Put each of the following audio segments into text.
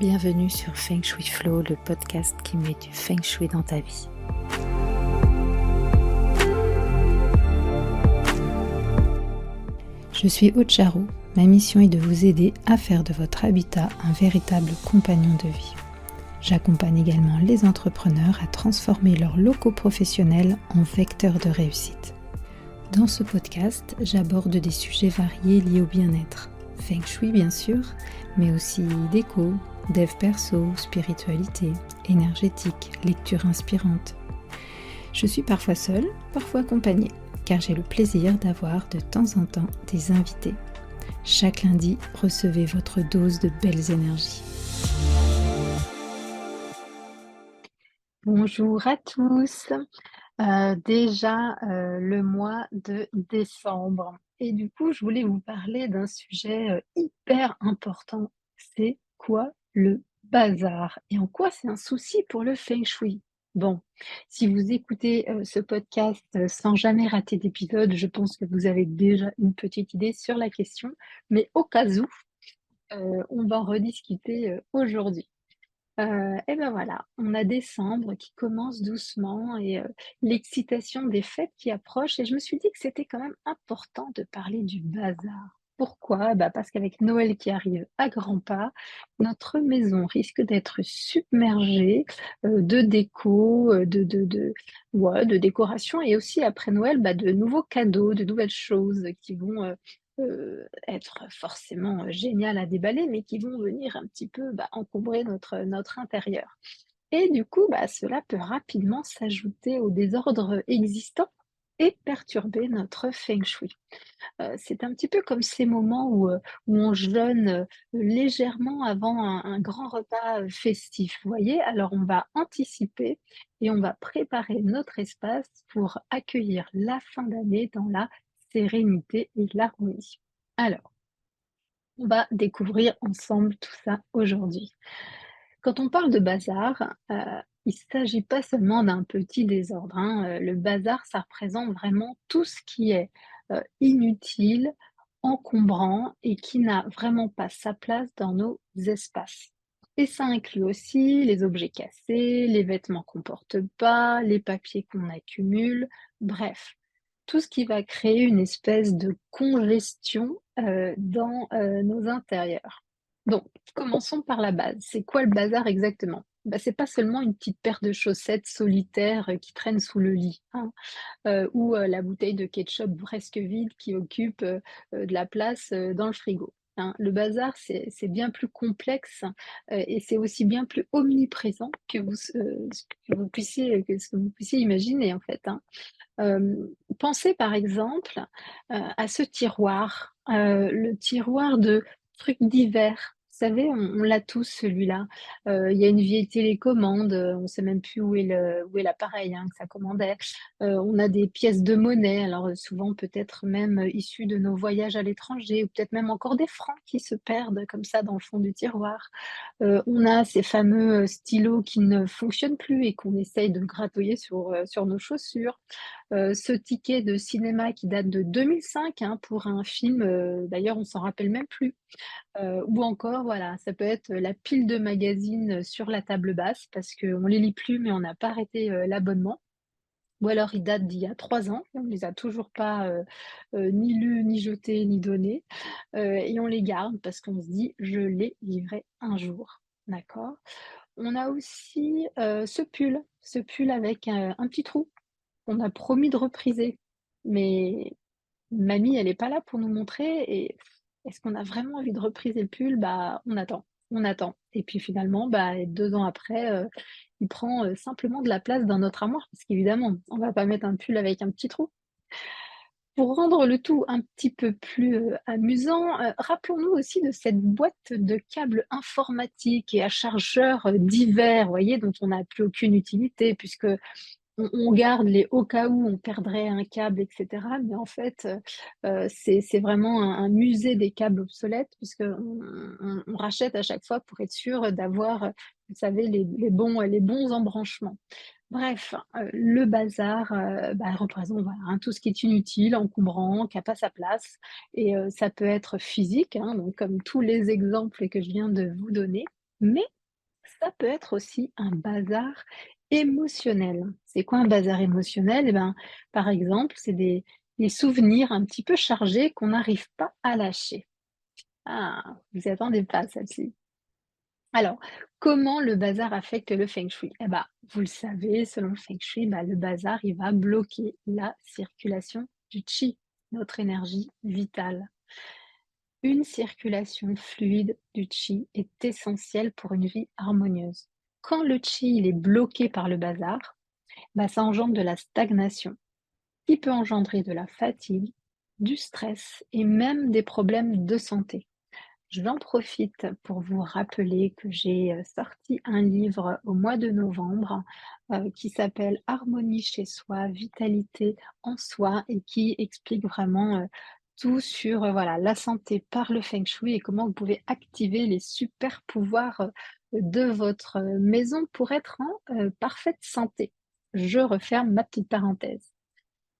Bienvenue sur Feng Shui Flow, le podcast qui met du Feng Shui dans ta vie. Je suis Aude Charot. Ma mission est de vous aider à faire de votre habitat un véritable compagnon de vie. J'accompagne également les entrepreneurs à transformer leurs locaux professionnels en vecteurs de réussite. Dans ce podcast, j'aborde des sujets variés liés au bien-être. Feng Shui bien sûr, mais aussi déco, dev perso, spiritualité, énergétique, lecture inspirante. Je suis parfois seule, parfois accompagnée, car j'ai le plaisir d'avoir de temps en temps des invités. Chaque lundi, recevez votre dose de belles énergies. Bonjour à tous. Déjà le mois de décembre et du coup je voulais vous parler d'un sujet hyper important. C'est quoi le bazar et en quoi c'est un souci pour le Feng Shui? Bon, si vous écoutez ce podcast sans jamais rater d'épisode, je pense que vous avez déjà une petite idée sur la question, mais au cas où, on va en rediscuter aujourd'hui. Et ben voilà, on a décembre qui commence doucement et l'excitation des fêtes qui approche et je me suis dit que c'était quand même important de parler du bazar. Pourquoi? Bah, parce qu'avec Noël qui arrive à grands pas, notre maison risque d'être submergée, de déco, ouais, de décoration et aussi après Noël, bah, de nouveaux cadeaux, de nouvelles choses qui vont, être forcément, géniales à déballer, mais qui vont venir un petit peu, bah, encombrer notre intérieur et du coup, bah, cela peut rapidement s'ajouter au désordre existant et perturber notre feng shui. C'est un petit peu comme ces moments où on jeûne, légèrement avant un grand repas, festif, vous voyez? Alors on va anticiper et on va préparer notre espace pour accueillir la fin d'année dans la sérénité et l'harmonie. Alors, on va découvrir ensemble tout ça aujourd'hui. Quand on parle de bazar, il ne s'agit pas seulement d'un petit désordre, hein, le bazar, ça représente vraiment tout ce qui est, inutile, encombrant et qui n'a vraiment pas sa place dans nos espaces. Et ça inclut aussi les objets cassés, les vêtements qu'on porte pas, les papiers qu'on accumule, bref, tout ce qui va créer une espèce de congestion, dans, nos intérieurs. Donc, commençons par la base. C'est quoi le bazar exactement? Bah, c'est pas seulement une petite paire de chaussettes solitaires, qui traînent sous le lit, hein, ou, la bouteille de ketchup presque vide qui occupe, de la place, dans le frigo, hein. Le bazar, c'est bien plus complexe, et c'est aussi bien plus omniprésent que ce que vous puissiez imaginer, en fait, hein. Pensez par exemple, à ce tiroir, le tiroir de trucs divers. Vous savez, on l'a tous celui-là. Il y a une vieille télécommande, on ne sait même plus où est l'appareil, hein, que ça commandait. On a des pièces de monnaie, alors, souvent peut-être même, issues de nos voyages à l'étranger ou peut-être même encore des francs qui se perdent comme ça dans le fond du tiroir. On a ces fameux, stylos qui ne fonctionnent plus et qu'on essaye de gratouiller sur nos chaussures. Ce ticket de cinéma qui date de 2005, hein, pour un film, d'ailleurs on s'en rappelle même plus. Ou encore voilà, ça peut être la pile de magazines, sur la table basse parce qu'on les lit plus mais on n'a pas arrêté, l'abonnement. Ou alors ils datent d'il y a 3 ans, on ne les a toujours pas, ni lus, ni jetés, ni donnés, et on les garde parce qu'on se dit: «Je les livrerai un jour». D'accord? On a aussi, ce pull avec, un petit trou qu'on a promis de repriser. Mais mamie, elle est pas là pour nous montrer et est-ce qu'on a vraiment envie de repriser le pull? Bah, on attend et puis finalement, bah, 2 ans après, il prend, simplement de la place dans notre armoire parce qu'évidemment, on va pas mettre un pull avec un petit trou. Pour rendre le tout un petit peu plus, amusant, rappelons-nous aussi de cette boîte de câbles informatiques et à chargeur, divers, vous voyez, dont on n'a plus aucune utilité puisque on garde les au cas où on perdrait un câble et cetera, mais en fait, c'est vraiment un musée des câbles obsolètes puisqu'on rachète à chaque fois pour être sûr d'avoir, vous savez les bons embranchements. Bref, le bazar, bah, représente voilà, hein, tout ce qui est inutile, encombrant, qui a pas sa place et ça peut être physique, hein, donc comme tous les exemples que je viens de vous donner. Mais ça peut être aussi un bazar émotionnel. C'est quoi un bazar émotionnel? Eh ben, par exemple, c'est des souvenirs un petit peu chargés qu'on n'arrive pas à lâcher. Ah, vous y attendez pas celle-ci. Alors, comment le bazar affecte le feng shui? Eh ben, vous le savez, selon le feng shui, bah, le bazar, il va bloquer la circulation du qi, notre énergie vitale. Une circulation fluide du qi est essentielle pour une vie harmonieuse. Quand le qi il est bloqué par le bazar, bah, ça engendre de la stagnation, qui peut engendrer de la fatigue, du stress et même des problèmes de santé. J'en profite pour vous rappeler que j'ai sorti un livre au mois de novembre qui s'appelle Harmonie chez soi, vitalité en soi et qui explique vraiment tout sur voilà, la santé par le feng shui et comment vous pouvez activer les super pouvoirs de votre maison pour être en parfaite santé. Je referme ma petite parenthèse.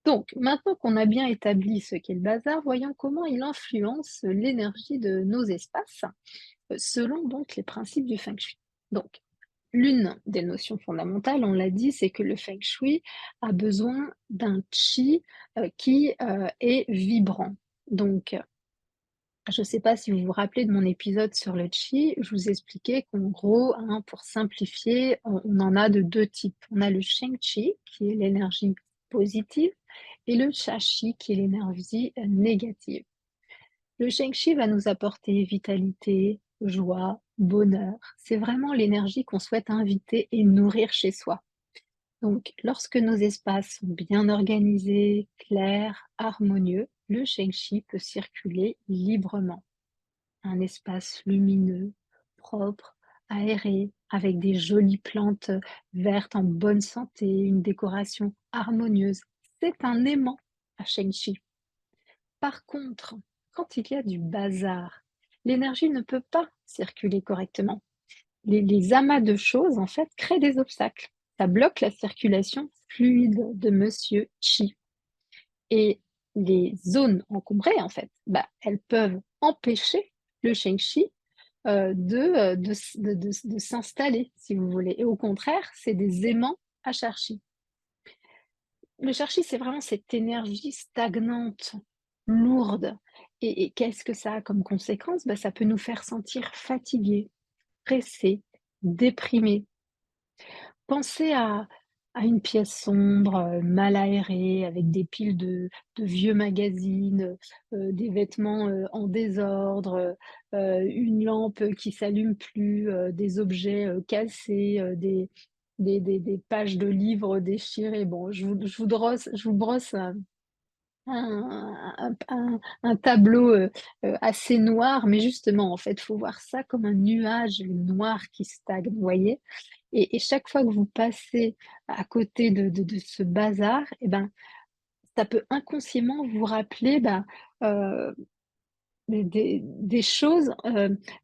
Donc, maintenant qu'on a bien établi ce qu'est le bazar, voyons comment il influence l'énergie de nos espaces, selon donc les principes du feng shui. Donc, l'une des notions fondamentales, on l'a dit, c'est que le feng shui a besoin d'un qi qui est vibrant. Donc, je ne sais pas si vous vous rappelez de mon épisode sur le qi, je vous expliquais qu'en gros, hein, pour simplifier, on en a de deux types. On a le sheng qi, qui est l'énergie positive, et le cha qi, qui est l'énergie négative. Le sheng qi va nous apporter vitalité, joie, bonheur. C'est vraiment l'énergie qu'on souhaite inviter et nourrir chez soi. Donc, lorsque nos espaces sont bien organisés, clairs, harmonieux, le sheng qi peut circuler librement. Un espace lumineux, propre, aéré, avec des jolies plantes vertes en bonne santé, une décoration harmonieuse. C'est un aimant à sheng qi. Par contre, quand il y a du bazar, l'énergie ne peut pas circuler correctement. Les amas de choses, en fait, créent des obstacles. Ça bloque la circulation fluide de Monsieur Chi. Et les zones encombrées, en fait, bah, elles peuvent empêcher le Sheng Chi de s'installer, si vous voulez. Et au contraire, c'est des aimants à Cherchi. Le Cherchi, c'est vraiment cette énergie stagnante, lourde. Et qu'est-ce que ça a comme conséquence? Bah, ça peut nous faire sentir fatigués, pressés, déprimés. Pensez à une pièce sombre, mal aérée, avec des piles de vieux magazines, des vêtements, en désordre, une lampe qui s'allume plus, des objets, cassés, des pages de livres déchirées. Bon, je vous brosse un tableau, assez noir, mais justement, en fait, il faut voir ça comme un nuage noir qui stagne, vous voyez? Et chaque fois que vous passez à côté de ce bazar et ben, ça peut inconsciemment vous rappeler, bah, heu, des choses,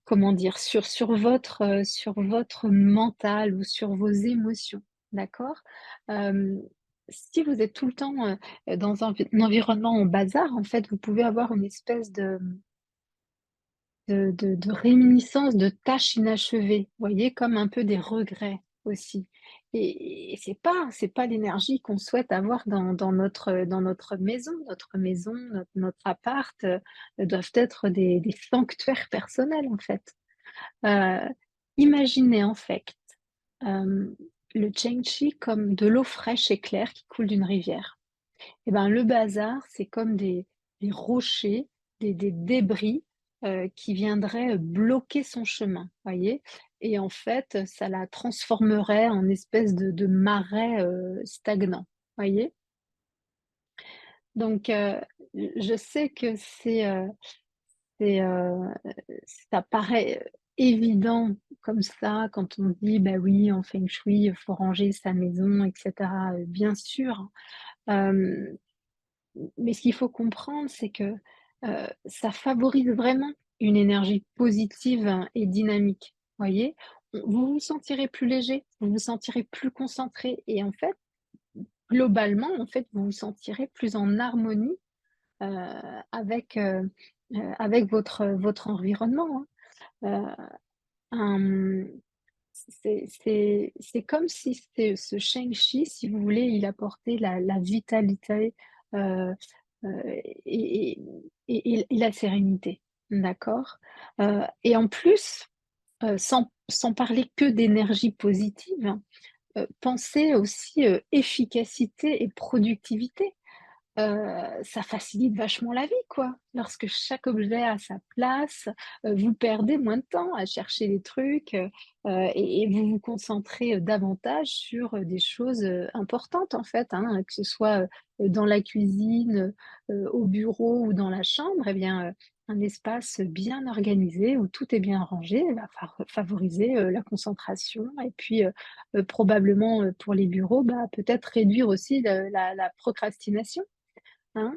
comment dire? Sur votre mental ou sur vos émotions, d'accord? Hem, Si vous êtes tout le temps, dans un environnement en bazar, en fait, vous pouvez avoir une espèce de réminiscence de tâches inachevées, vous voyez? Comme un peu des regrets aussi et c'est pas l'énergie qu'on souhaite avoir dans notre maison. Notre maison, notre appart, doivent être des sanctuaires personnels, en fait. Heu, Imaginez, en fait, hem, le Chengchi comme de l'eau fraîche et claire qui coule d'une rivière. Et ben, le bazar, c'est comme des rochers, des débris, qui viendraient, bloquer son chemin, voyez? Et en fait, ça la transformerait en espèce de marais, stagnant, voyez? Donc je sais que c'est, ça paraît, évident comme ça quand on dit: «Bah oui, en feng shui, il faut ranger sa maison» et cetera, bien sûr, hem mais ce qu'il faut comprendre, c'est que, ça favorise vraiment une énergie positive et dynamique, voyez? Vous vous sentirez plus léger, vous vous sentirez plus concentré et en fait, globalement, en fait, vous vous sentirez plus en harmonie, heu, avec, avec votre environnement, hein. un, c'est comme si ce Shang-Chi, si vous voulez, il apportait la vitalité, heu et et la sérénité, d'accord? Et en plus, sans parler que d'énergie positive, pensez aussi, efficacité et productivité. Ça facilite vachement la vie, quoi. Lorsque chaque objet a sa place, vous perdez moins de temps à chercher les trucs, et vous vous concentrez, davantage sur, des choses, importantes, en fait, hein, que ce soit, dans la cuisine, au bureau ou dans la chambre et bien, un espace bien organisé où tout est bien rangé va favoriser, la concentration et puis, probablement, pour les bureaux, bah, peut-être réduire aussi la procrastination. Hein?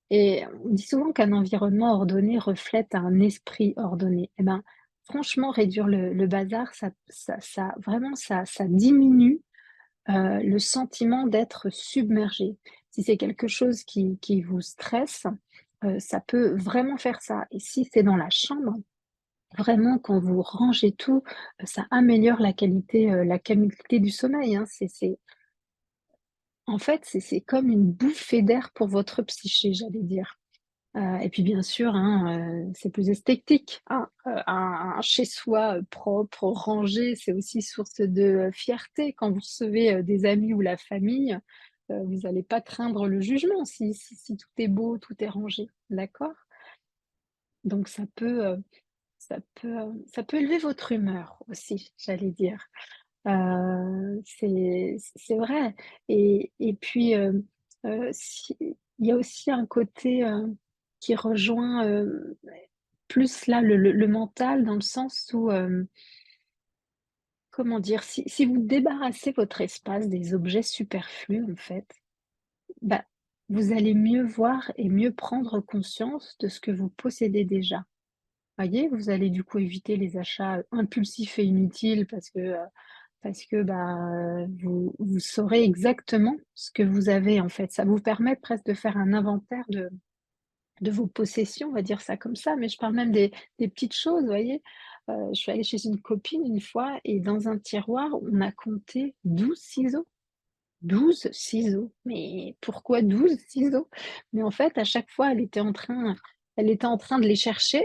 Et on dit souvent qu'un environnement ordonné reflète un esprit ordonné. Eh ben, franchement, réduire le bazar, ça vraiment, ça diminue, le sentiment d'être submergé. Si c'est quelque chose qui vous stresse, ça peut vraiment faire ça. Et si c'est dans la chambre, vraiment, quand vous rangez tout, ça améliore la qualité du sommeil, hein. En fait, c'est comme une bouffée d'air pour votre psyché, j'allais dire. Et puis bien sûr, hein, c'est plus esthétique, hein, un chez soi, propre, rangé, c'est aussi source de, fierté. Quand vous recevez, des amis ou la famille, vous allez pas craindre le jugement si tout est beau, tout est rangé, d'accord? Donc ça peut élever votre humeur aussi, j'allais dire. C'est vrai et puis, si il y a aussi un côté, qui rejoint, plus là le mental dans le sens où, comment dire? Si vous débarrassez votre espace des objets superflus en fait, bah, vous allez mieux voir et mieux prendre conscience de ce que vous possédez déjà. Voyez? Vous allez du coup éviter les achats, impulsifs et inutiles parce que, bah, vous saurez exactement ce que vous avez, en fait. Ça vous permet presque de faire un inventaire de vos possessions, on va dire ça comme ça, mais je parle même des petites choses, vous voyez? Je suis allée chez une copine une fois et dans un tiroir, on a compté 12 ciseaux. 12 ciseaux, mais pourquoi 12 ciseaux? Mais en fait, à chaque fois, elle était en train de les chercher,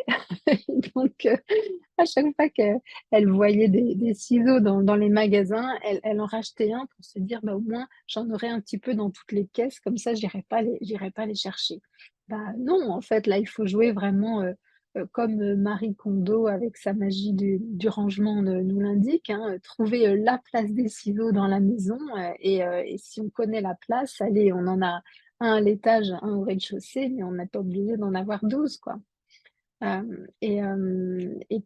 donc à chaque fois qu'elle voyait des ciseaux dans les magasins, elle en rachetait un pour se dire: «Bah, au moins, j'en aurai un petit peu dans toutes les caisses, comme ça j'irai pas les chercher». Bah, non, en fait, là, il faut jouer vraiment, comme, Marie Kondo avec sa magie du rangement nous l'indique, hein, trouver, la place des ciseaux dans la maison, et si on connaît la place, allez, on en a un à l'étage, un au rez-de-chaussée, mais on n'est pas obligé d'en avoir 12, quoi. Et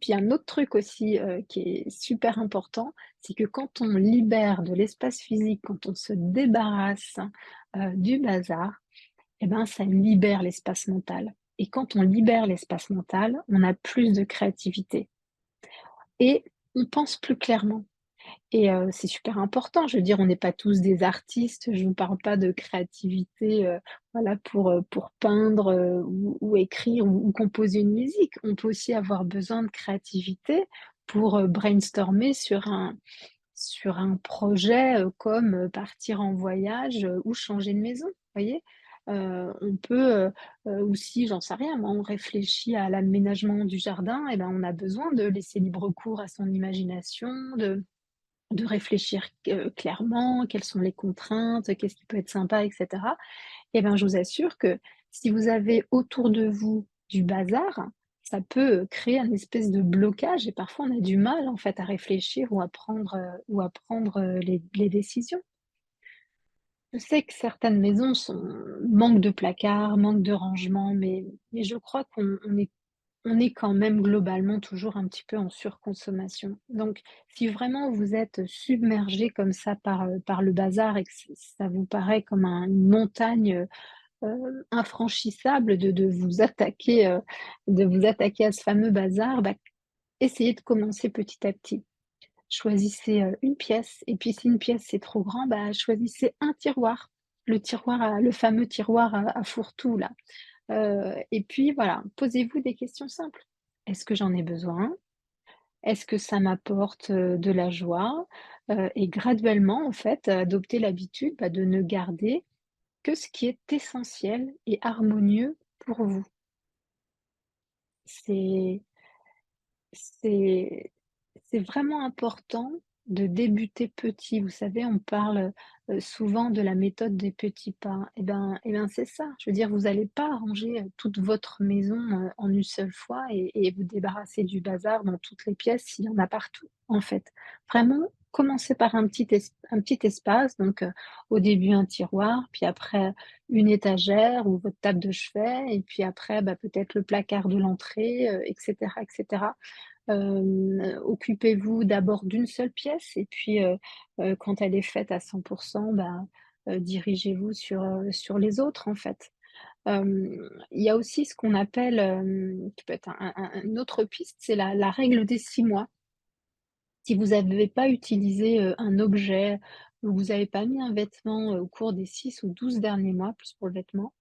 puis un autre truc aussi, qui est super important, c'est que quand on libère de l'espace physique, quand on se débarrasse, du bazar, et ben, ça libère l'espace mental et quand on libère l'espace mental, on a plus de créativité et on pense plus clairement. Et c'est super important. Je veux dire, on n'est pas tous des artistes. Je ne vous parle pas de créativité, voilà, pour peindre, ou écrire ou composer une musique. On peut aussi avoir besoin de créativité pour, brainstormer sur un projet, comme, partir en voyage, ou changer de maison, vous voyez? On peut, aussi, j'en sais rien moi, on réfléchit à l'aménagement du jardin et ben, on a besoin de laisser libre cours à son imagination, de réfléchir clairement, quelles sont les contraintes, qu'est-ce qui peut être sympa et cetera. Et ben, je vous assure que si vous avez autour de vous du bazar, ça peut, créer un espèce de blocage et parfois on a du mal en fait à réfléchir ou à prendre, les décisions. Je sais que certaines maisons manquent de placards, manquent de rangement, mais je crois on est quand même globalement toujours un petit peu en surconsommation. Donc, si vraiment vous êtes submergé comme ça par le bazar et que ça vous paraît comme une montagne, infranchissable de vous attaquer à ce fameux bazar, bah, essayez de commencer petit à petit. Choisissez, une pièce et puis si une pièce c'est trop grand, bah, choisissez un tiroir. Le fameux tiroir à fourre-tout là. Et puis voilà, posez-vous des questions simples. Est-ce que j'en ai besoin? Est-ce que ça m'apporte, de la joie? Et graduellement, en fait, adopter l'habitude, bah, de ne garder que ce qui est essentiel et harmonieux pour vous. C'est C'est c'est vraiment important de débuter petit. Vous savez, on parle, souvent de la méthode des petits pas. Et ben, c'est ça. Je veux dire, vous allez pas ranger, toute votre maison, en une seule fois et vous débarrasser du bazar dans toutes les pièces, s'il y en a partout, en fait. Vraiment, commencez par un petit espace, donc au début un tiroir, puis après une étagère ou votre table de chevet et puis après, bah, peut-être le placard de l'entrée, et cetera et cetera. Occupez-vous d'abord d'une seule pièce et puis, quand elle est faite à 100, bah, dirigez-vous sur les autres, en fait. Il y a aussi ce qu'on appelle, qui peut être une autre piste, c'est la règle des 6 mois. Si vous n'avez pas utilisé, un objet ou vous n'avez pas mis un vêtement, au cours des 6 ou 12 derniers mois, plus pour le vêtement,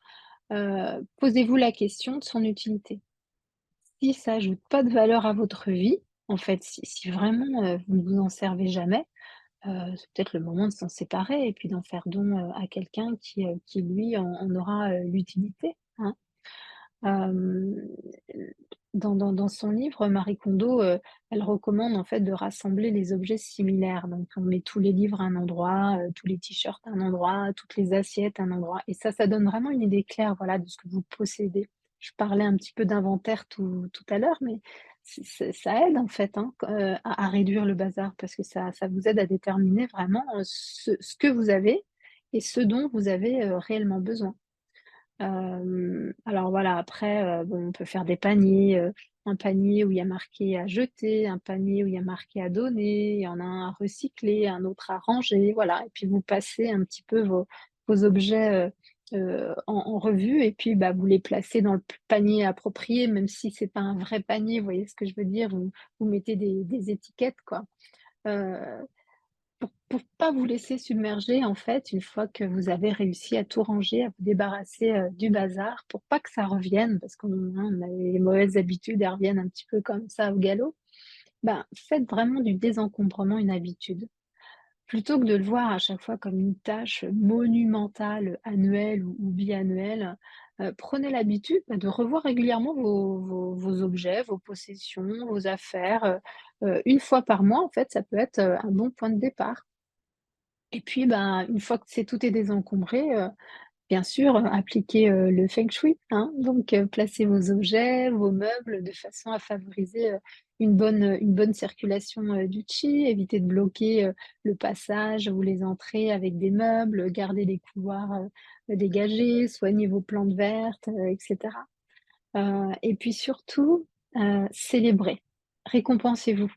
posez-vous la question de son utilité. Si ça ajoute pas de valeur à votre vie, en fait, si vraiment, vous ne vous en servez jamais, c'est peut-être le moment de s'en séparer et puis d'en faire don, à quelqu'un qui lui en aura, l'utilité, hein. Hem, dans son livre, Marie Kondo, elle recommande en fait de rassembler les objets similaires. Donc on met tous les livres à un endroit, tous les t-shirts à un endroit, toutes les assiettes à un endroit et ça donne vraiment une idée claire, voilà, de ce que vous possédez. Je parlais un petit peu d'inventaire tout à l'heure, mais ça aide en fait, hein, à réduire le bazar parce que ça vous aide à déterminer vraiment, ce que vous avez et ce dont vous avez, réellement besoin. Alors voilà, après, bon, on peut faire des paniers, un panier où il y a marqué «à jeter», un panier où il y a marqué «à donner», il y en a un à recycler, un autre à ranger, voilà et puis vous passez un petit peu vos objets, en revue et puis, bah, vous les placez dans le p panier approprié, même si c'est pas un vrai panier, vous voyez ce que je veux dire? Vous mettez des étiquettes, quoi. Heu pour pas vous laisser submerger, en fait, une fois que vous avez réussi à tout ranger, à vous débarrasser, du bazar, pour pas que ça revienne, parce qu'on hein, on a les mauvaises habitudes, elles reviennent un petit peu comme ça au galop. Ben, faites vraiment du désencombrement une habitude. Plutôt que de le voir à chaque fois comme une tâche monumentale, annuelle ou biannuelle, prenez l'habitude, bah, de revoir régulièrement vos objets, vos possessions, vos affaires, 1 fois par mois, en fait, ça peut être, un bon point de départ. Et puis, ben, une fois que c'est tout est désencombré, bien sûr, appliquez, le feng shui, hein. Donc, placez vos objets, vos meubles de façon à favoriser, une bonne circulation, du qi. Évitez de bloquer, le passage ou les entrées avec des meubles, gardez les couloirs, dégagés, soignez vos plantes vertes, et cetera. Et puis surtout, célébrez, récompensez-vous.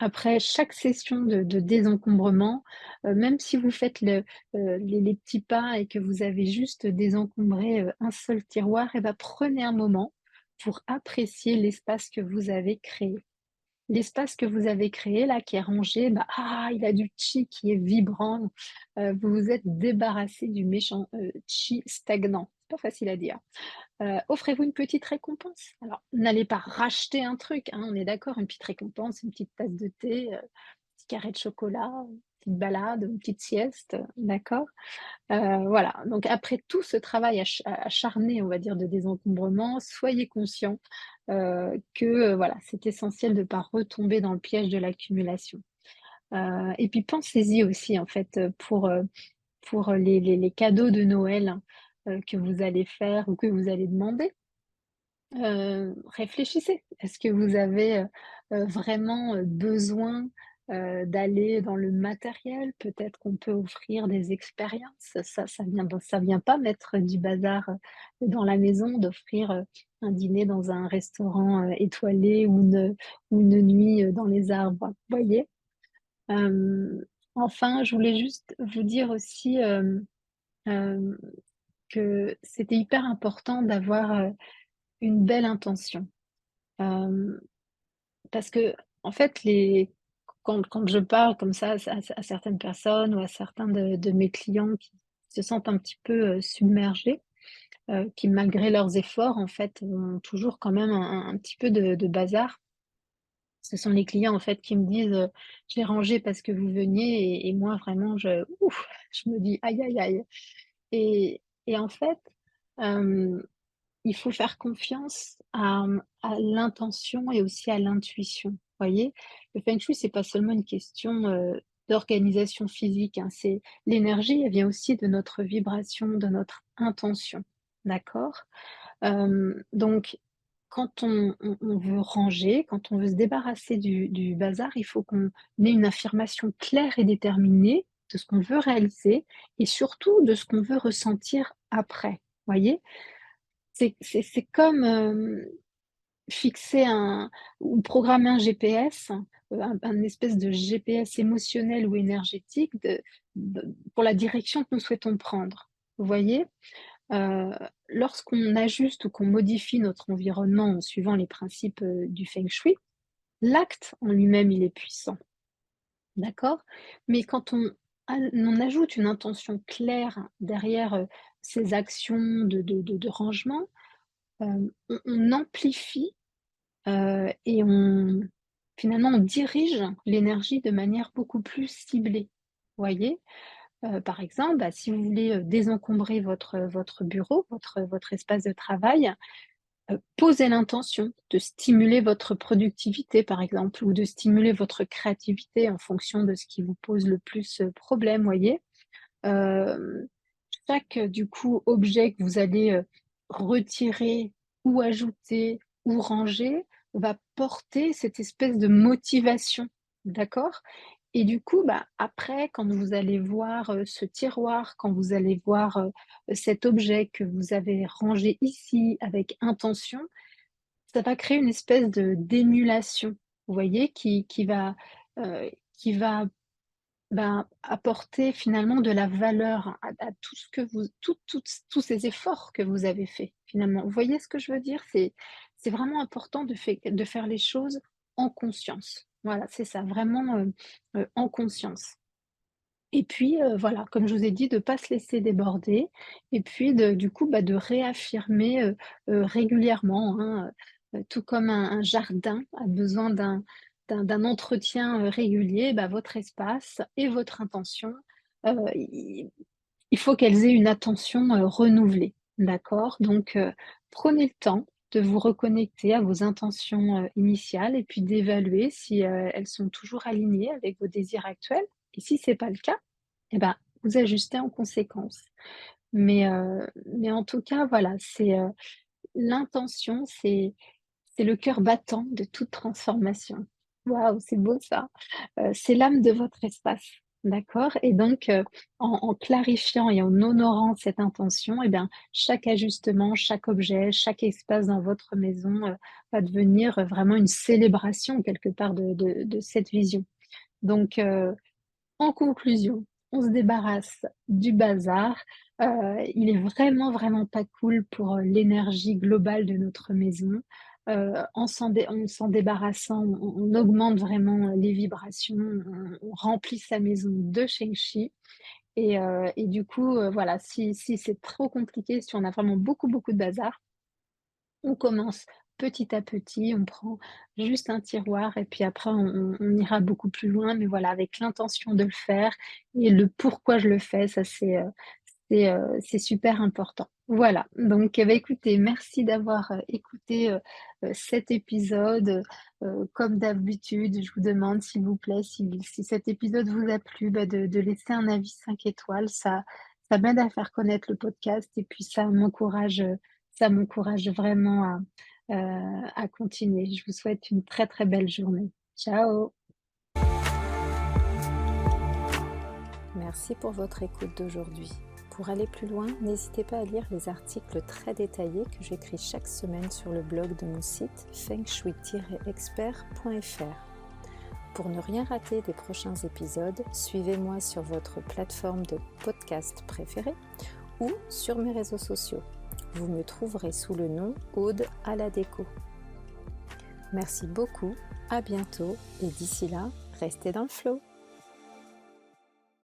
Après chaque session de désencombrement, même si vous faites les petits pas et que vous avez juste désencombré, un seul tiroir et bah, prenez un moment pour apprécier l'espace que vous avez créé. L'espace que vous avez créé là, qui est rangé, bah, ah, il a du chi qui est vibrant, vous vous êtes débarrassé du méchant, chi stagnant. C'est pas facile à dire. Offrez-vous une petite récompense. Alors, n'allez pas racheter un truc, hein, on est d'accord, une petite récompense, une petite tasse de thé, petit carré de chocolat, une petite balade, une petite sieste, d'accord? Voilà, donc après tout ce travail acharné, on va dire, de désencombrement, soyez conscient que, voilà, c'est essentiel de ne pas retomber dans le piège de l'accumulation. Et puis pensez-y aussi, en fait, pour les cadeaux de Noël, que vous allez faire ou que vous allez demander. Réfléchissez. Est-ce que vous avez, vraiment, besoin, d'aller dans le matériel? Peut-être qu'on peut offrir des expériences. Ça vient pas mettre du bazar, dans la maison d'offrir, un dîner dans un restaurant, étoilé ou une nuit, dans les arbres, voyez? Hem, enfin, je voulais juste vous dire aussi, hem, que c'était hyper important d'avoir, une belle intention. Hem, parce que en fait, quand je parle comme ça à certaines personnes ou à certains de mes clients qui se sentent un petit peu, submergés, qui malgré leurs efforts, en fait, ont toujours quand même un petit peu de bazar. Ce sont les clients, en fait, qui me disent, «Je l'ai rangé parce que vous veniez» et moi vraiment je me dis: «Aïe, aïe, aïe» et en fait, hem, il faut faire confiance à l'intention et aussi à l'intuition, voyez? Le feng shui, c'est pas seulement une question, d'organisation physique, hein, c'est l'énergie, elle vient aussi de notre vibration, de notre intention, d'accord? Donc quand on veut ranger, quand on veut se débarrasser du bazar, il faut qu'on ait une affirmation claire et déterminée de ce qu'on veut réaliser et surtout de ce qu'on veut ressentir après, voyez? C'est comme, fixer un ou programmer un GPS, un espèce de GPS émotionnel ou énergétique pour la direction que nous souhaitons prendre, vous voyez? Heu, Lorsqu'on ajuste ou qu'on modifie notre environnement en suivant les principes, du feng shui, l'acte en lui-même, il est puissant, d'accord? Mais quand on ajoute une intention claire derrière, ces actions de rangement, on amplifie, et finalement, on dirige l'énergie de manière beaucoup plus ciblée, voyez? Par exemple, bah, si vous voulez, désencombrer votre bureau, votre espace de travail, posez l'intention de stimuler votre productivité, par exemple, ou de stimuler votre créativité en fonction de ce qui vous pose le plus, problème, voyez? Hem, Chaque, du coup, objet que vous allez, retirer ou ajouter ou ranger va porter cette espèce de motivation, d'accord? Et du coup, bah, après, quand vous allez voir, ce tiroir, quand vous allez voir, cet objet que vous avez rangé ici avec intention, ça va créer une espèce de d'émulation, vous voyez? Qui va ben, apporter finalement de la valeur à tout ce que vous tous ces efforts que vous avez faits, finalement. Vous voyez ce que je veux dire? C'est vraiment important de faire les choses en conscience. Voilà, c'est ça, vraiment, en conscience. Et puis, voilà, comme je vous ai dit, de ne pas se laisser déborder et puis du coup, bah, de réaffirmer, régulièrement, hein, tout comme un jardin a besoin d'un entretien, régulier, bah, votre espace et votre intention, il faut qu'elles aient une attention, renouvelée, d'accord? Donc, prenez le temps de vous reconnecter à vos intentions, initiales et puis d'évaluer si, elles sont toujours alignées avec vos désirs actuels et si c'est pas le cas, et ben, vous ajustez en conséquence. Mais en tout cas, voilà, l'intention, c'est le cœur battant de toute transformation. Waouh, c'est beau ça! C'est l'âme de votre espace, d'accord? Et donc, en clarifiant et en honorant cette intention et bien, chaque ajustement, chaque objet, chaque espace dans votre maison, va devenir, vraiment une célébration quelque part de cette vision. Donc, en conclusion, on se débarrasse du bazar. Il est vraiment, vraiment pas cool pour, l'énergie globale de notre maison. En s'en débarrassant, on augmente vraiment, les vibrations, on remplit sa maison de Feng Shui et du coup, voilà, si c'est trop compliqué, si on a vraiment beaucoup, beaucoup de bazar, on commence petit à petit, on prend juste un tiroir et puis après on ira beaucoup plus loin, mais voilà, avec l'intention de le faire et le pourquoi je le fais, ça c'est super important. Voilà, donc bah, écoutez, merci d'avoir, écouté, cet épisode. Comme d'habitude, je vous demande s'il vous plaît, si cet épisode vous a plu, bah, de laisser un avis 5 étoiles. Ça m'aide à faire connaître le podcast et puis ça m'encourage vraiment à continuer. Je vous souhaite une très, très belle journée. Ciao. Merci pour votre écoute d'aujourd'hui. Pour aller plus loin, n'hésitez pas à lire les articles très détaillés que j'écris chaque semaine sur le blog de mon site fengshui-expert.fr. Pour ne rien rater des prochains épisodes, suivez-moi sur votre plateforme de podcast préférée ou sur mes réseaux sociaux. Vous me trouverez sous le nom Aude à la déco. Merci beaucoup, à bientôt et d'ici là, restez dans le flow.